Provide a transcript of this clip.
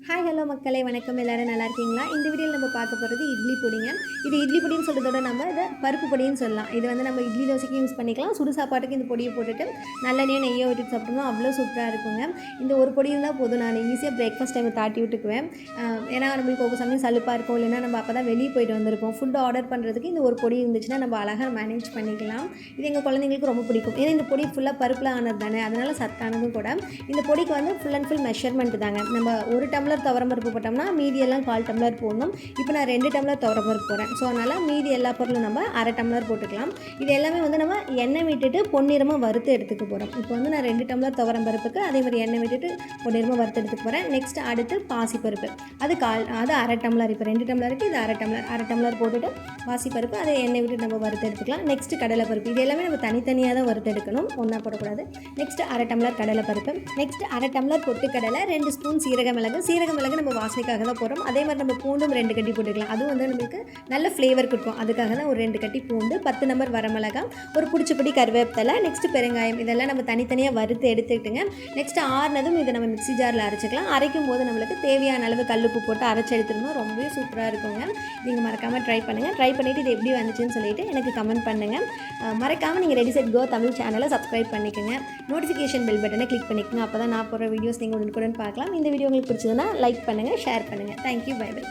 Hi hello மக்களே வணக்கம். எல்லோரும் நல்லா இருக்கீங்களா? இந்த வீடியோவில் நம்ம பார்க்க போகிறது இட்லி பொடிங்க. இது இட்லி பொடின்னு சொல்கிறதோட நம்ம இதை பருப்பு பொடின்னு சொல்லலாம். இது வந்து நம்ம இட்லி தோசைக்கு யூஸ் பண்ணிக்கலாம். சுடு சாப்பாட்டுக்கு இந்த பொடியை போட்டுட்டு நல்லெண்ணெயோ நெய்யோ விட்டு சாப்பிட்டோம்னா அவ்வளோ சூப்பராக இருக்குங்க. இந்த ஒரு பொடி இருந்தால் போதும், நான் ஈஸியாக பிரேக்ஃபாஸ்ட் டைம் தாட்டி விட்டுக்குவேன். ஏன்னா நம்மளுக்கு ஒவ்வொரு சமயம் சலுப்பாக இருக்கும், இல்லைன்னா நம்ம அப்போ தான் வெளியே போயிட்டு வந்திருக்கோம். ஃபுட்டு ஆர்டர் பண்ணுறதுக்கு இந்த ஒரு பொடி இருந்துச்சுன்னா நம்ம அழகாக மேனேஜ் பண்ணிக்கலாம். இது எங்கள் குழந்தைங்களுக்கு ரொம்ப பிடிக்கும். ஏன்னா இந்த பொடி ஃபுல்லாக பருப்பில் ஆனது தானே, அதனால் சத்தானதும் கூட. இந்த பொடிக்கு வந்து ஃபுல் அண்ட் ஃபுல் மெஷர்மெண்ட் தாங்க. நம்ம ஒரு டம்ளர் துவரம்பருப்பு போட்டோம்னா மீதியெல்லாம் 1/4 டம்ளர் போடணும். இப்போ நான் 2 டம்ளர் துவரம்பருப்பு போடுறேன். ஸோ அதனால் மீதி எல்லா பொருளும் நம்ம 1/2 டம்ளர் போட்டுக்கலாம். இது எல்லாமே வந்து நம்ம எண்ணெய் விட்டுட்டு பொன்னிறமாக வறுத்து எடுத்துக்க போகிறோம். இப்போ வந்து நான் 2 டம்ளர் துவரம்பருப்புக்கு அதே மாதிரி எண்ணெய் விட்டுட்டு பொன்னிறமாக வறுத்து எடுத்துக்க போகிறேன். நெக்ஸ்ட் அடுத்து பாசிப்பருப்பு, அது 1/2 டம்ளர். இப்போ 2 டம்ளருக்கு இது 1/2 டம்ளர் போட்டுட்டு பாசிப்பருப்பு அதை எண்ணெய் விட்டு நம்ம வறுத்து எடுத்துக்கலாம். நெக்ஸ்ட் கடலைப்பருப்பு, இது எல்லாமே நம்ம தனித்தனியாக தான் வறுத்து எடுக்கணும், ஒன்றா போடக்கூடாது. நெக்ஸ்ட் 1/2 டம்ளர் கடலைப்பருப்பு. நெக்ஸ்ட் 1/2 டம்ளர் பொட்டுக்கடலை, 2 ஸ்பூன் சீரக மிளகு நம்ம வாசனைக்காக தான் போடுறோம். அதே மாதிரி நம்ம பூண்டும் 2 கட்டி போட்டுக்கலாம். அதுவும் வந்து நம்மளுக்கு நல்ல ஃப்ளேவர் கொடுக்கும். அதுக்காக தான் ஒரு 2 கட்டி பூண்டு, 10 நம்பர் வரமிளகா, ஒரு பிடிச்சபடி கருவேப்பிலை, நெக்ஸ்ட் பெருங்காயம், இதெல்லாம் நம்ம தனித்தனியாக வறுத்து எடுத்துக்கிட்டுங்க. நெக்ஸ்ட் ஆறுனதும் இதை நம்ம மிக்ஸி ஜாரில் அரைச்சிக்கலாம். அரைக்கும் போது நம்மளுக்கு தேவையான அளவு கல்லுப்பு போட்டு அரைச்சி எடுத்துருந்தோம். ரொம்பவே சூப்பராக இருக்குங்க. நீங்கள் மறக்காமல் ட்ரை பண்ணுங்கள். ட்ரை பண்ணிவிட்டு இது எப்படி வந்துச்சுன்னு சொல்லிட்டு எனக்கு கமெண்ட் பண்ணுங்கள். மறக்காமல் நீங்கள் ரெடி செட் கோ தமிழ் சேனலை சப்ஸ்கிரைப் பண்ணிக்கோங்க. நோட்டிஃபிகேஷன் பெல் பட்டனை கிளிக் பண்ணிக்கோங்க. அப்போ தான் நான் போடுற வீடியோஸ் நீங்கள் உடனுக்குடன் பார்க்கலாம். இந்த வீடியோ உங்களுக்கு பிடிச்சதுன்னா லைக் பண்ணுங்கள், ஷேர் பண்ணுங்கள். Thank you, bye by.